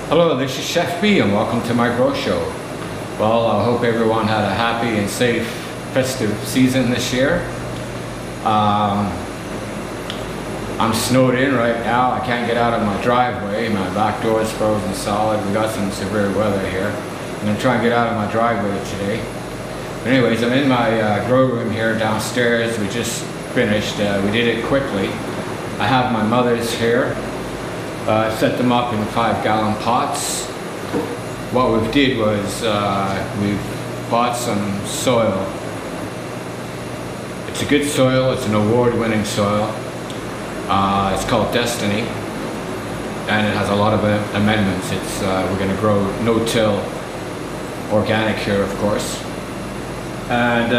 Hello, this is Chef B and welcome to my grow show. Well, I hope everyone had a happy and safe festive season this year. I'm snowed in right now. I can't get out of my driveway. My back door is frozen solid. We got some severe weather here. I'm going to try and get out of my driveway today. But anyways, I'm in my grow room here downstairs. We just finished. We did it quickly. I have my mother's here. Set them up in 5-gallon pots. What we did was we've bought some soil. It's a good soil. It's an award-winning soil. It's called Destiny, and it has a lot of amendments. It's we're going to grow no-till organic here, of course. And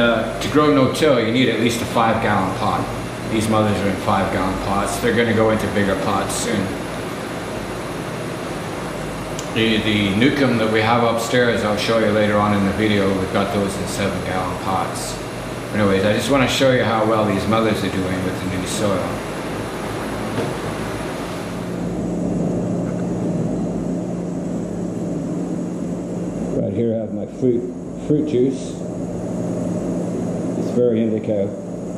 to grow no-till, you need at least a 5-gallon pot. These mothers are in 5-gallon pots. They're going to go into bigger pots soon. The nukem that we have upstairs, I'll show you later on in the video. We've got those in 7-gallon pots. Anyways, I just want to show you how well these mothers are doing with the new soil. Right here I have my fruit juice. It's very indica,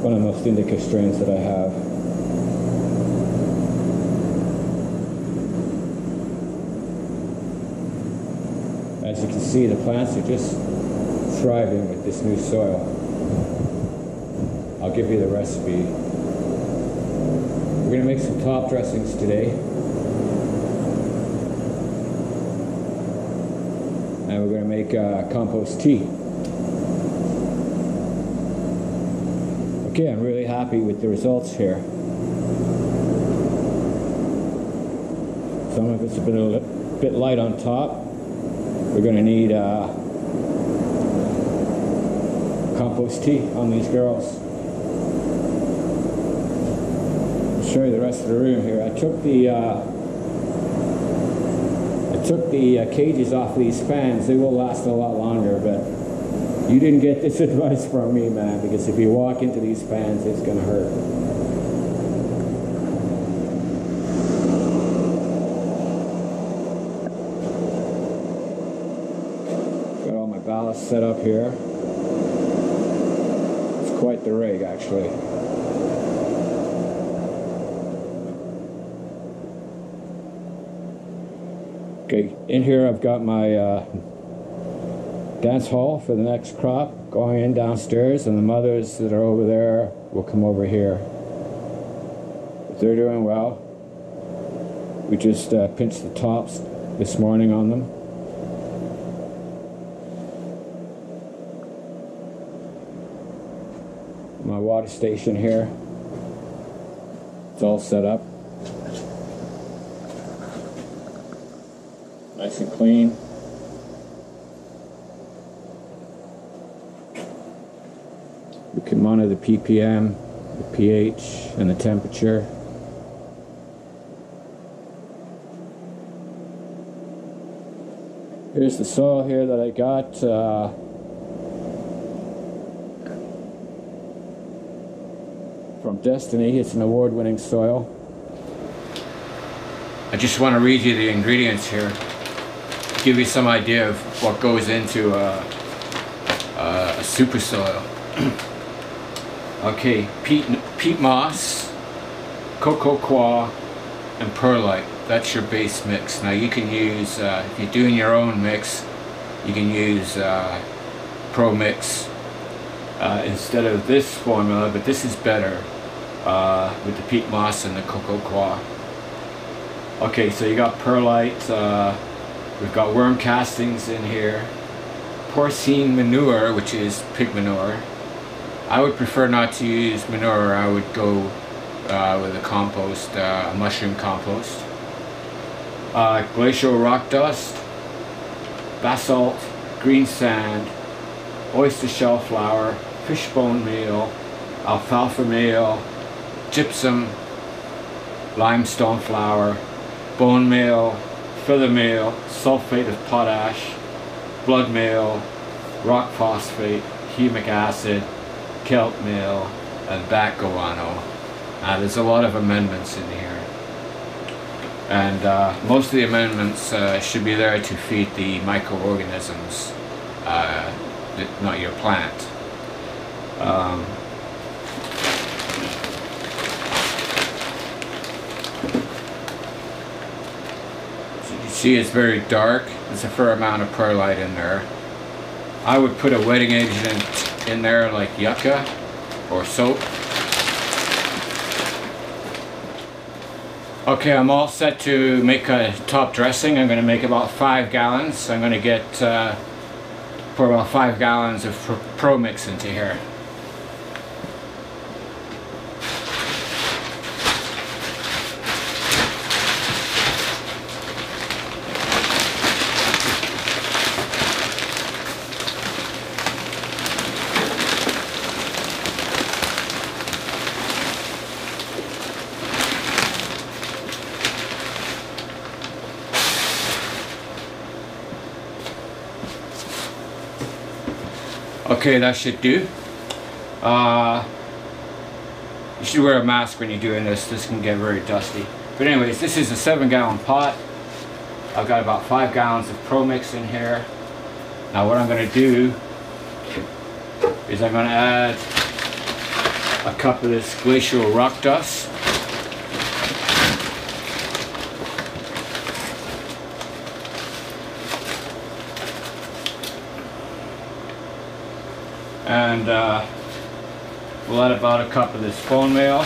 one of the most indica strains that I have. As you can see, the plants are just thriving with this new soil. I'll give you the recipe. We're going to make some top dressings today. And we're going to make compost tea. Okay, I'm really happy with the results here. Some of it's a bit light on top. We're going to need compost tea on these girls. I'll show you the rest of the room here. I took the cages off these fans. They will last a lot longer, but you didn't get this advice from me, man, because if you walk into these fans, it's going to hurt. Ballast set up here. It's quite the rig, actually. Okay, in here I've got my dance hall for the next crop going in downstairs, and the mothers that are over there will come over here. But they're doing well. We just pinched the tops this morning on them. My water station here, it's all set up, nice and clean. We can monitor the ppm, the pH, and the temperature. Here's the soil here that I got. From Destiny. It's an award-winning soil. I just want to read you the ingredients here, give you some idea of what goes into a super soil. Okay, peat moss, cocoa coir, and perlite. That's your base mix. Now you can use, if you're doing your own mix, you can use Pro Mix instead of this formula, but this is better with the peat moss and the cocoa coir. Okay, so you got perlite, we've got worm castings in here, porcine manure, which is pig manure. I would prefer not to use manure. I would go with a compost, a mushroom compost. Glacial rock dust, basalt, green sand, oyster shell flour, fishbone meal, alfalfa meal, gypsum, limestone flour, bone meal, feather meal, sulfate of potash, blood meal, rock phosphate, humic acid, kelp meal, and bat guano. There's a lot of amendments in here. And most of the amendments should be there to feed the microorganisms, not your plant. So you see it's very dark. There's a fair amount of perlite in there. I would put a wetting agent in there like yucca or soap. Okay, I'm all set to make a top dressing. I'm going to make about 5 gallons. I'm going to get pour about 5 gallons of Pro Mix into here. Okay, that should do. You should wear a mask when you're doing this. This can get very dusty. But anyways, this is a 7-gallon pot. I've got about 5 gallons of Pro Mix in here. Now what I'm going to do is I'm going to add a cup of this glacial rock dust. And we'll add about a cup of this bone meal.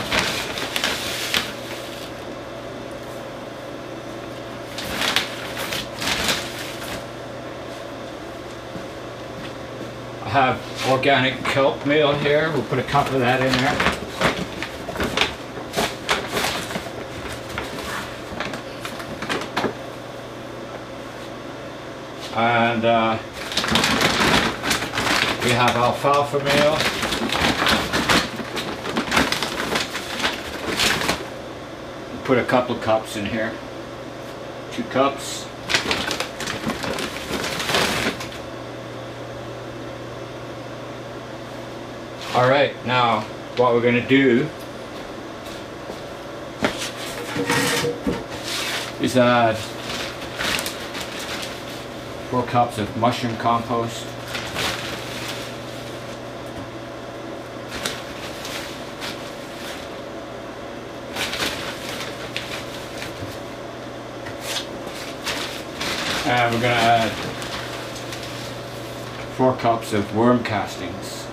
I have organic kelp meal here. We'll put a cup of that in there. And we have alfalfa meal. Put a couple of cups in here. 2 cups. Alright, now what we're going to do is add 4 cups of mushroom compost. And we're going to add 4 cups of worm castings.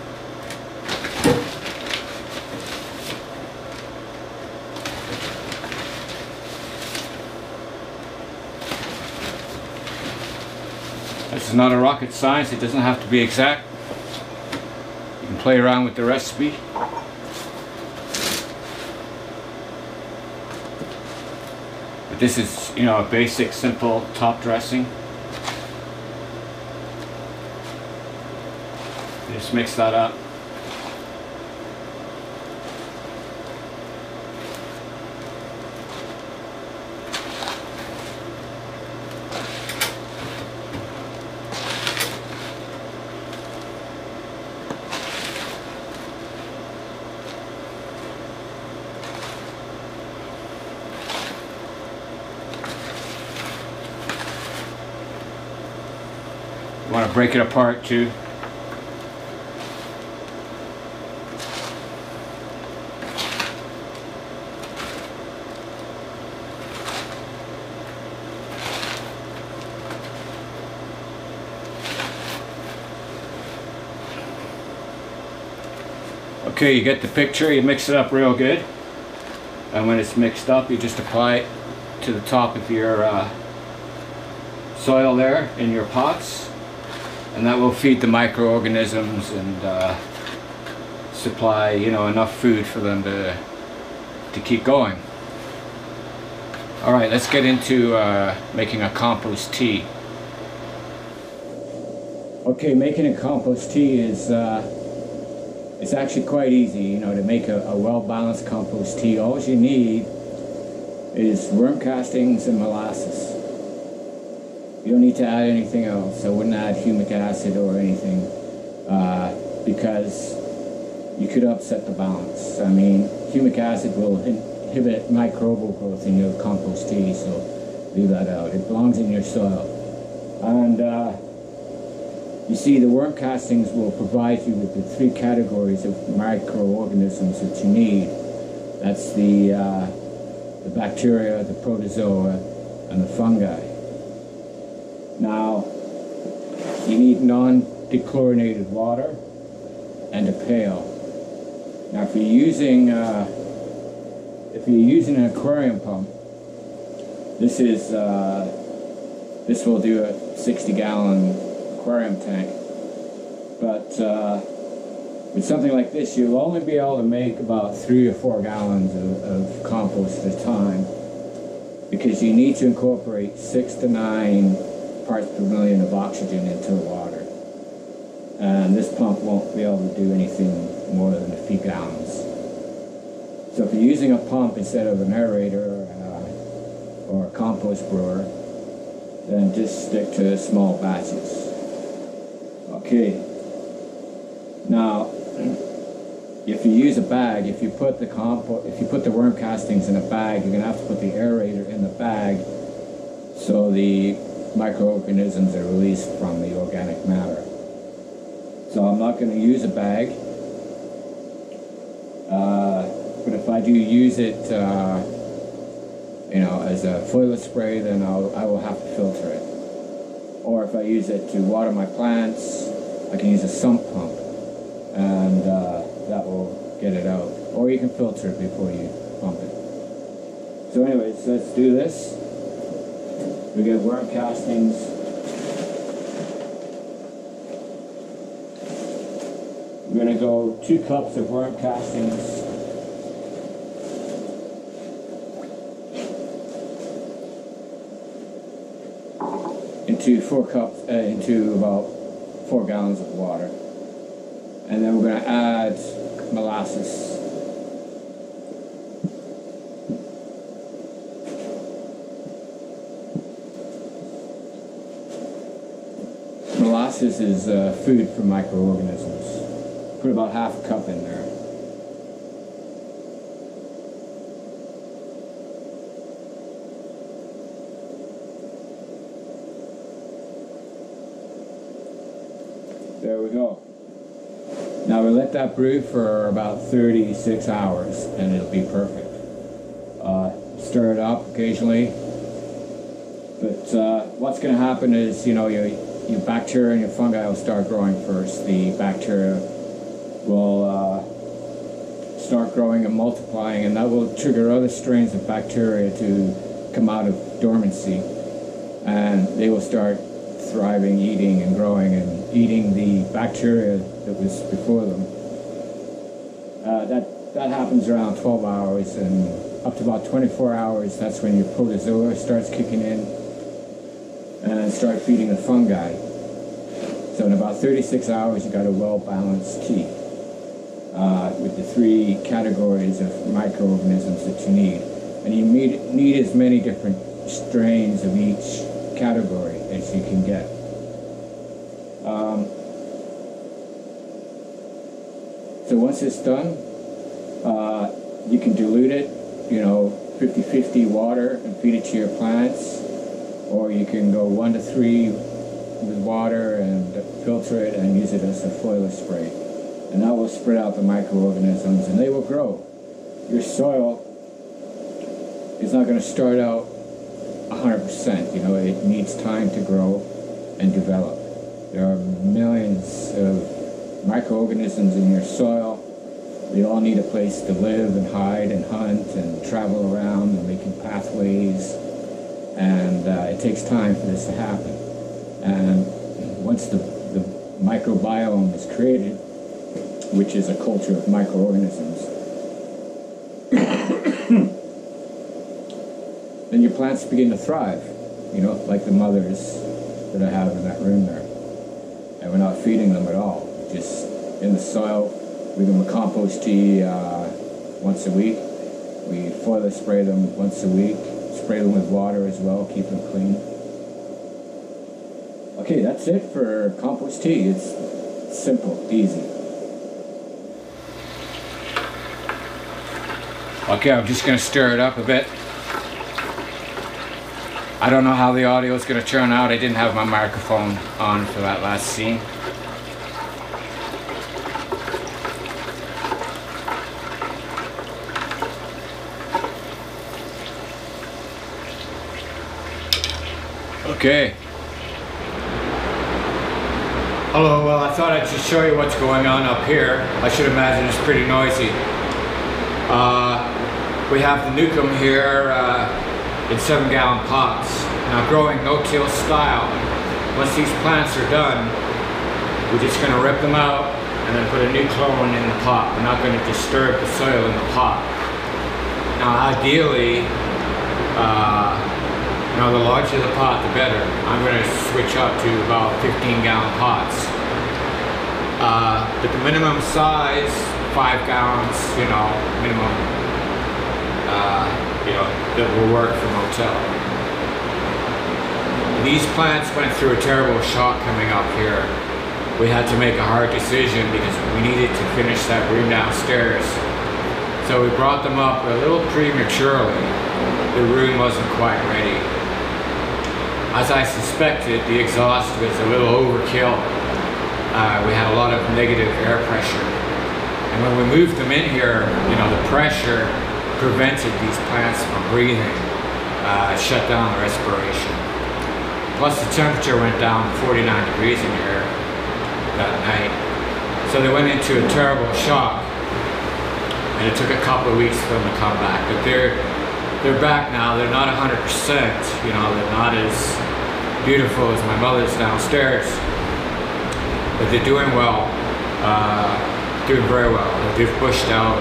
This is not a rocket science. It doesn't have to be exact. You can play around with the recipe. But this is, you know, a basic, simple top dressing. Just mix that up. You want to break it apart too. Okay, you get the picture. You mix it up real good, and when it's mixed up, you just apply it to the top of your soil there in your pots. And that will feed the microorganisms and supply, you know, enough food for them to keep going. All right, let's get into making a compost tea. Okay, making a compost tea is it's actually quite easy. You know, to make a well-balanced compost tea, all you need is worm castings and molasses. You don't need to add anything else. I wouldn't add humic acid or anything because you could upset the balance. I mean, humic acid will inhibit microbial growth in your compost tea, so leave that out. It belongs in your soil. And you see, the worm castings will provide you with the 3 categories of microorganisms that you need. That's the bacteria, the protozoa, and the fungi. Now, you need non-dechlorinated water and a pail. Now, if you're using an aquarium pump, this will do a 60-gallon aquarium tank. But with something like this, you'll only be able to make about 3 or 4 gallons of compost at a time, because you need to incorporate 6 to 9 parts per million of oxygen into the water. And this pump won't be able to do anything more than a few gallons. So if you're using a pump instead of an aerator or a compost brewer, then just stick to small batches. Okay. Now, if you use a bag, if you put the worm castings in a bag, you're going to have to put the aerator in the bag so the microorganisms are released from the organic matter. So I'm not going to use a bag, but if I do use it, as a foliar spray, then I will have to filter it. Or if I use it to water my plants, I can use a sump pump, and that will get it out. Or you can filter it before you pump it. So anyways, let's do this. We get worm castings. We're going to go 2 cups of worm castings. Into about 4 gallons of water. And then we're going to add molasses. Molasses is food for microorganisms. Put about half a cup in there. There we go. Now we let that brew for about 36 hours and it'll be perfect. Stir it up occasionally. But what's going to happen is, your bacteria and your fungi will start growing first. The bacteria will start growing and multiplying, and that will trigger other strains of bacteria to come out of dormancy. And they will start thriving, eating and growing and eating the bacteria that was before them. That happens around 12 hours, and up to about 24 hours, that's when your protozoa starts kicking in and start feeding the fungi. So in about 36 hours, you got a well-balanced tea with the 3 categories of microorganisms that you need. And you need as many different strains of each category as you can get. So once it's done, you can dilute it, 50-50 water and feed it to your plants, or you can go 1 to 3 with water and filter it and use it as a foliar spray. And that will spread out the microorganisms and they will grow. Your soil is not going to start out 100%, it needs time to grow and develop. There are millions of microorganisms in your soil. They all need a place to live and hide and hunt and travel around and making pathways. And it takes time for this to happen. And once the microbiome is created, which is a culture of microorganisms, then your plants begin to thrive, like the mothers that I have in that room there. And we're not feeding them at all, just in the soil. We give them a compost tea once a week. We foliar spray them once a week. Spray them with water as well, keep them clean. Okay, that's it for compost tea. It's simple, easy. Okay, I'm just going to stir it up a bit. I don't know how the audio is going to turn out. I didn't have my microphone on for that last scene. Okay. Hello, well, I thought I'd just show you what's going on up here. I should imagine it's pretty noisy. We have the nucleum here in 7-gallon pots. Now, growing no-till style, once these plants are done, we're just going to rip them out and then put a new clone in the pot. We're not going to disturb the soil in the pot. Now, ideally, the larger the pot, the better. I'm going to switch up to about 15-gallon pots. But the minimum size, 5 gallons, minimum, that will work for motel. These plants went through a terrible shock coming up here. We had to make a hard decision because we needed to finish that room downstairs. So we brought them up a little prematurely. The room wasn't quite ready. As I suspected, the exhaust was a little overkill. We had a lot of negative air pressure. And when we moved them in here, the pressure prevented these plants from breathing, shut down the respiration. Plus the temperature went down to 49 degrees in here that night. So they went into a terrible shock. And it took a couple of weeks for them to come back. But they're back now. They're not 100%, they're not as beautiful as my mother's downstairs, but they're doing well, doing very well. They've bushed out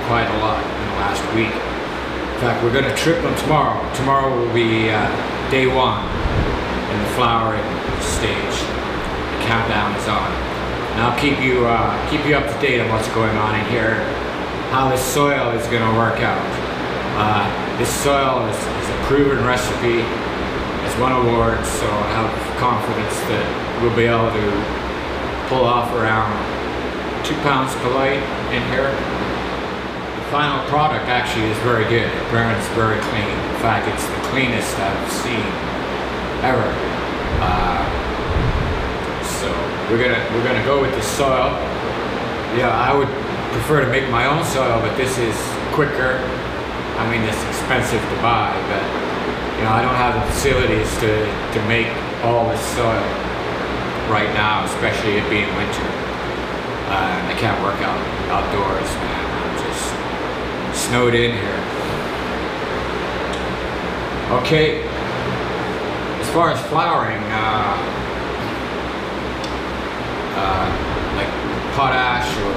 quite a lot in the last week. In fact, we're going to trip them tomorrow. Tomorrow will be day 1 in the flowering stage. The countdown is on. And I'll keep you up to date on what's going on in here, how this soil is going to work out. This soil is a proven recipe. It's won awards, so I have confidence that we'll be able to pull off around 2 pounds per light in here. The final product actually is very good. It burns very clean. In fact, it's the cleanest I've seen ever. So we're gonna go with this soil. Yeah, I would prefer to make my own soil, but this is quicker. I mean, it's expensive to buy, but I don't have the facilities to make all this soil right now, especially it being winter. I can't work outdoors, man. I'm just snowed in here. Okay, as far as flowering, like potash or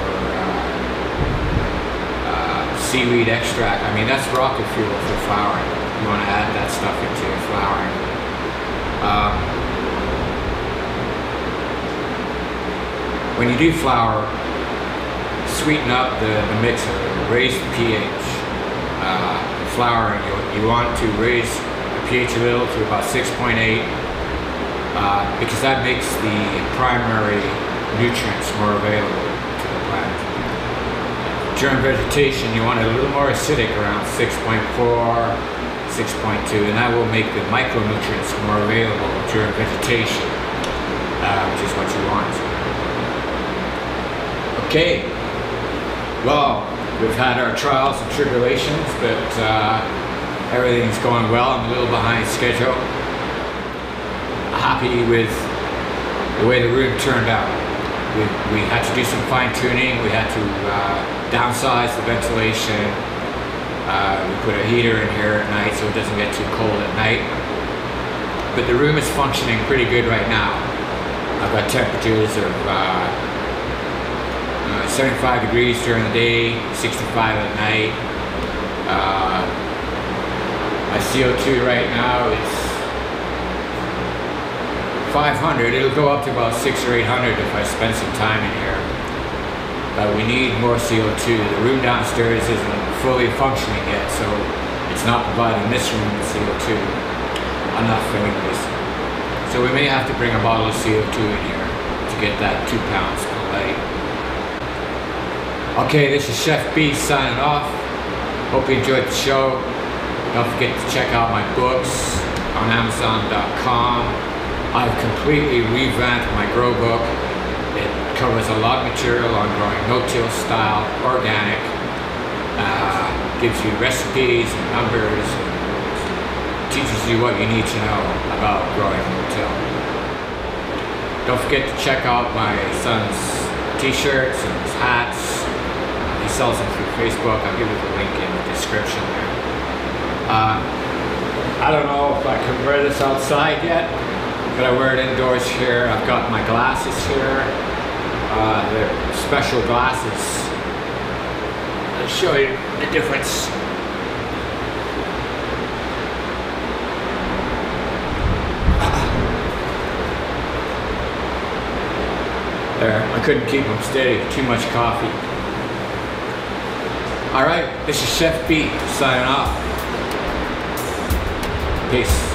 seaweed extract, I mean, that's rocket fuel for flowering. You want to add that stuff into your flowering. When you do flower, sweeten up the mixer, raise the pH. Flowering, you want to raise the pH a little to about 6.8 because that makes the primary nutrients more available to the plant. During vegetation, you want it a little more acidic, around 6.4, 6.2, and that will make the micronutrients more available during vegetation, which is what you want. Okay, well, we've had our trials and tribulations, but everything's going well. I'm a little behind schedule. Happy with the way the room turned out. We had to do some fine-tuning. We had to downsize the ventilation. We put a heater in here at night so it doesn't get too cold at night. But the room is functioning pretty good right now. I've got temperatures of 75 degrees during the day, 65 at night. My CO2 right now is 500. It'll go up to about 600 or 800 if I spend some time in here. But we need more CO2. The room downstairs isn't fully functioning yet, so it's not providing this room with CO2. I'm not filling this. So we may have to bring a bottle of CO2 in here to get that 2 pounds per light. Okay, this is Chef B signing off. Hope you enjoyed the show. Don't forget to check out my books on Amazon.com. I've completely revamped my grow book. It covers a lot of material on growing no-till style, organic. Gives you recipes and numbers. Teaches you what you need to know about growing no-till. Don't forget to check out my son's t-shirts and his hats. He sells them through Facebook. I'll give you the link in the description there. I don't know if I can wear this outside yet, but I wear it indoors here. I've got my glasses here. They're special glasses. I'll show you the difference. There, I couldn't keep them steady. Too much coffee. Alright, this is Chef B signing off. Peace.